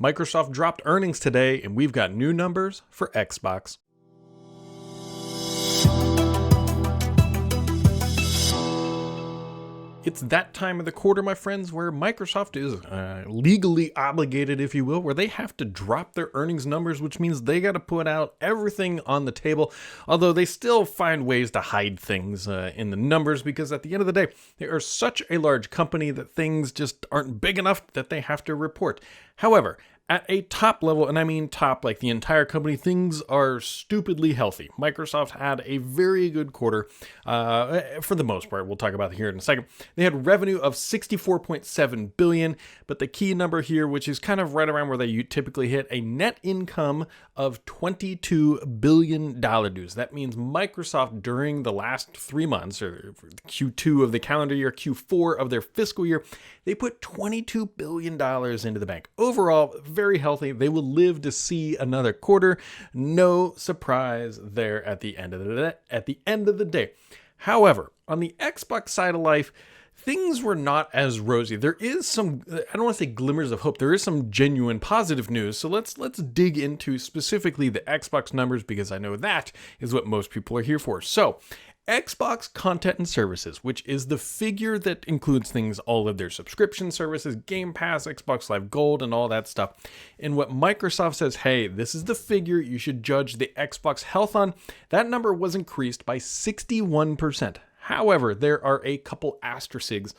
Microsoft dropped earnings today, and we've got new numbers for Xbox. It's that time of the quarter, my friends, where Microsoft is legally obligated, if you will, where they have to drop their earnings numbers, which means they got to put out everything on the table, although they still find ways to hide things in the numbers, because at the end of the day, they are such a large company that things just aren't big enough that they have to report. However, at a top level, and I mean top like the entire company, things are stupidly healthy. Microsoft had a very good quarter for the most part. We'll talk about it here in a second. They had revenue of $64.7 billion, but the key number here, which is kind of right around where they typically hit, a net income of $22 billion. That means Microsoft during the last 3 months, or Q2 of the calendar year, Q4 of their fiscal year, they put $22 billion into the bank. Overall, very healthy. They will live to see another quarter. No surprise there at the end of the day. However, on the Xbox side of life, things were not as rosy. There is some, I don't want to say glimmers of hope. There is some genuine positive news. So let's dig into specifically the Xbox numbers, because I know that is what most people are here for. So Xbox Content and Services, which is the figure that includes things, all of their subscription services, Game Pass, Xbox Live Gold, and all that stuff. And what Microsoft says, hey, this is the figure you should judge the Xbox health on. That number was increased by 61%. However, there are a couple asterisks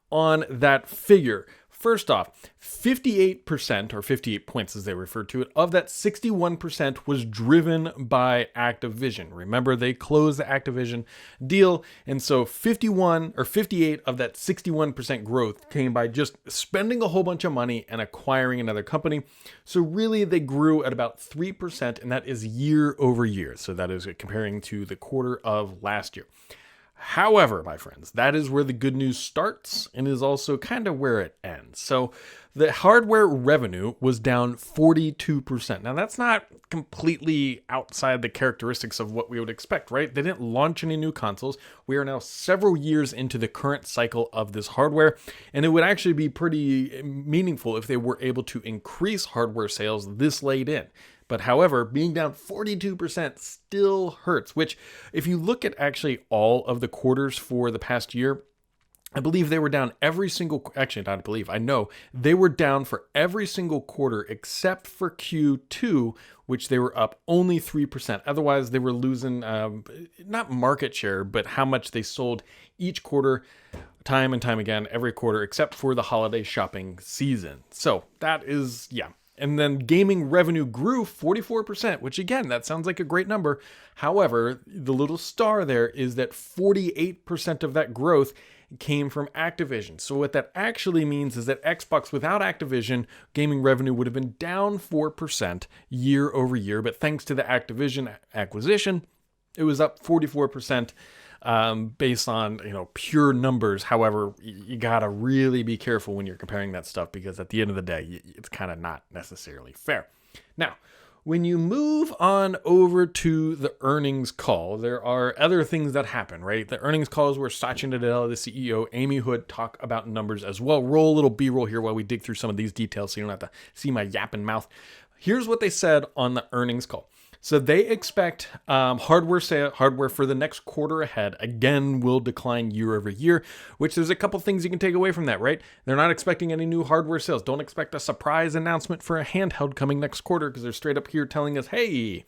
on that figure. First off, 58%, or 58 points as they refer to it, of that 61% was driven by Activision. Remember, they closed the Activision deal, and so 58 of that 61% growth came by just spending a whole bunch of money and acquiring another company. So really, they grew at about 3%, and that is year over year. So that is comparing to the quarter of last year. However, my friends, that is where the good news starts and is also kind of where it ends. So the hardware revenue was down 42%. Now, that's not completely outside the characteristics of what we would expect, right? They didn't launch any new consoles. We are now several years into the current cycle of this hardware, and it would actually be pretty meaningful if they were able to increase hardware sales this late in. But however, being down 42% still hurts, which if you look at actually all of the quarters for the past year, I believe they were down I know they were down for every single quarter except for Q2, which they were up only 3%. Otherwise, they were losing not market share, but how much they sold each quarter, time and time again, every quarter, except for the holiday shopping season. So that is, yeah. And then gaming revenue grew 44%, which again, that sounds like a great number. However, the little star there is that 48% of that growth came from Activision. So what that actually means is that Xbox without Activision, gaming revenue would have been down 4% year over year. But thanks to the Activision acquisition, it was up 44%. Based on, pure numbers. However, you gotta really be careful when you're comparing that stuff, because at the end of the day, it's kind of not necessarily fair. Now, when you move on over to the earnings call, there are other things that happen, right? The earnings calls where Satya Nadella, the CEO, Amy Hood talk about numbers as well. Roll a little B-roll here while we dig through some of these details so you don't have to see my yapping mouth. Here's what they said on the earnings call. So they expect hardware for the next quarter ahead, again, will decline year over year, which there's a couple things you can take away from that, right? They're not expecting any new hardware sales. Don't expect a surprise announcement for a handheld coming next quarter, because they're straight up here telling us, hey,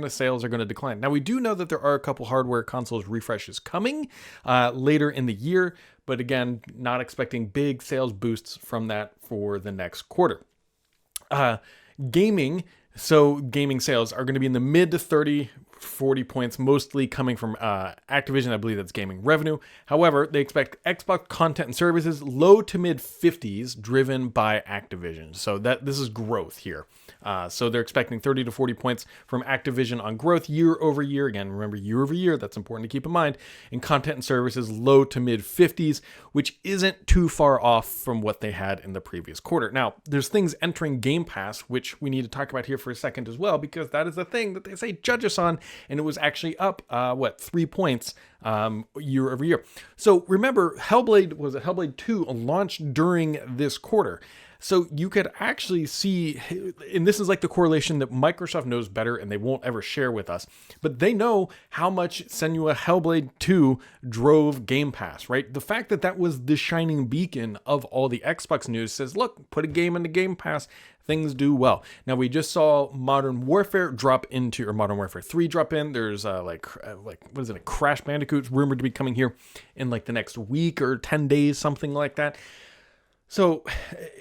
sales are going to decline. Now, we do know that there are a couple hardware consoles refreshes coming later in the year, but again, not expecting big sales boosts from that for the next quarter. Gaming sales are going to be in the mid to 40 points, mostly coming from Activision. I believe that's gaming revenue. However, they expect Xbox Content and Services low to mid 50s, driven by Activision. So this is growth here. So they're expecting 30 to 40 points from Activision on growth year over year. Again, remember, year over year, that's important to keep in mind. And Content and Services low to mid 50s, which isn't too far off from what they had in the previous quarter. Now, there's things entering Game Pass, which we need to talk about here for a second as well, because that is the thing that they say judge us on, and it was actually up 3 points year over year. So remember, Hellblade 2 launched during this quarter. So you could actually see, and this is like the correlation that Microsoft knows better and they won't ever share with us, but they know how much Senua Hellblade 2 drove Game Pass, right? The fact that that was the shining beacon of all the Xbox news says, look, put a game into Game Pass, things do well. Now we just saw Modern Warfare 3 drop in. There's what is it? A Crash Bandicoot's rumored to be coming here in like the next week or 10 days, something like that. So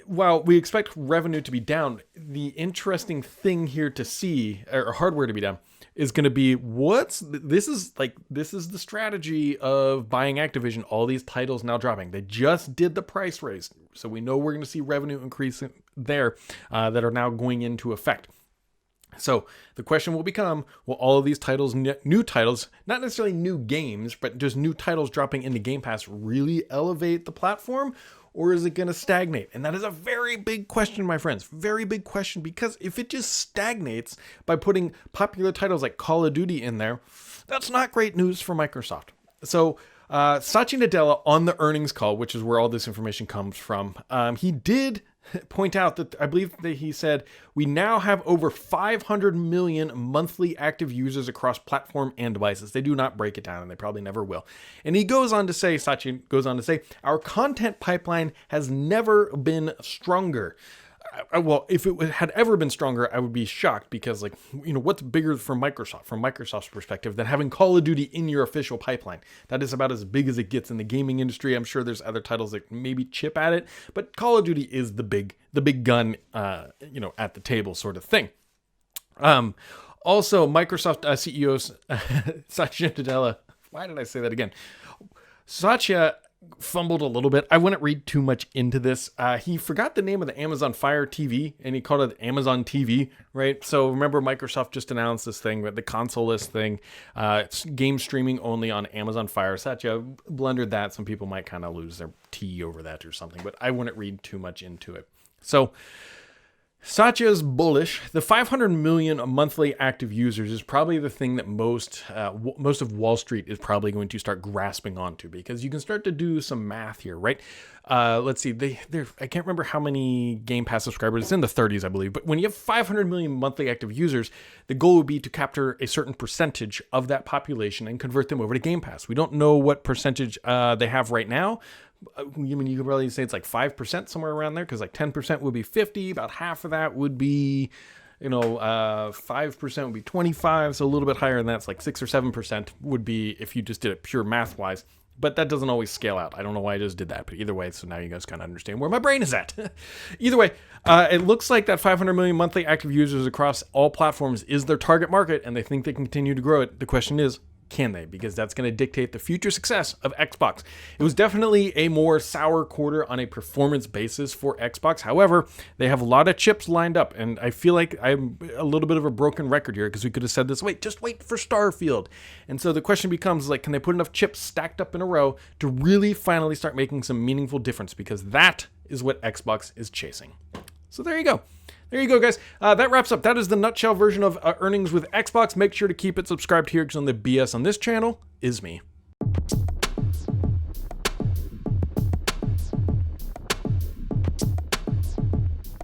while we expect revenue to be down, the interesting thing here to see, or hardware to be down, is going to be this is the strategy of buying Activision, all these titles now dropping. They just did the price raise, so we know we're going to see revenue increase there that are now going into effect. So the question will become, will all of these titles, new titles, not necessarily new games, but just new titles dropping into Game Pass, really elevate the platform? Or is it going to stagnate? And that is a very big question, my friends. Very big question, because if it just stagnates by putting popular titles like Call of Duty in there, that's not great news for Microsoft. So Satya Nadella on the earnings call, which is where all this information comes from, he did point out that I believe that he said we now have over 500 million monthly active users across platform and devices. They do not break it down, and they probably never will. And he goes on to say, Satya goes on to say, our content pipeline has never been stronger. Well, if it had ever been stronger, I would be shocked, because what's bigger from Microsoft's perspective, than having Call of Duty in your official pipeline? That is about as big as it gets in the gaming industry. I'm sure there's other titles that maybe chip at it, but Call of Duty is the big gun, at the table sort of thing. Also, Microsoft CEO Satya Nadella. Why did I say that again? Satya fumbled a little bit. I wouldn't read too much into this. He forgot the name of the Amazon Fire TV, and he called it Amazon TV, right? So remember, Microsoft just announced this thing, the console-less thing. It's game streaming only on Amazon Fire. Satya blundered that. Some people might kind of lose their tea over that or something, but I wouldn't read too much into it. So Satya's bullish. The 500 million monthly active users is probably the thing that most of Wall Street is probably going to start grasping onto, because you can start to do some math here, right? Let's see, I can't remember how many Game Pass subscribers. It's in the 30s, I believe. But when you have 500 million monthly active users, the goal would be to capture a certain percentage of that population and convert them over to Game Pass. We don't know what percentage they have right now. I mean, you could probably say it's like 5%, somewhere around there, because like 10% would be 50, about half of that would be, 5% would be 25, so a little bit higher than that. It's like 6 or 7% would be if you just did it pure math-wise, but that doesn't always scale out. I don't know why I just did that, but either way, so now you guys kind of understand where my brain is at. Either way, it looks like that 500 million monthly active users across all platforms is their target market, and they think they can continue to grow it. The question is, can they? Because that's going to dictate the future success of Xbox. It was definitely a more sour quarter on a performance basis for Xbox. However, they have a lot of chips lined up, and I feel like I'm a little bit of a broken record here, because we could have said this, just wait for Starfield. And so the question becomes, can they put enough chips stacked up in a row to really finally start making some meaningful difference? Because that is what Xbox is chasing. So there you go. There you go, guys. That wraps up. That is the nutshell version of earnings with Xbox. Make sure to keep it subscribed here, because on the BS on this channel is me.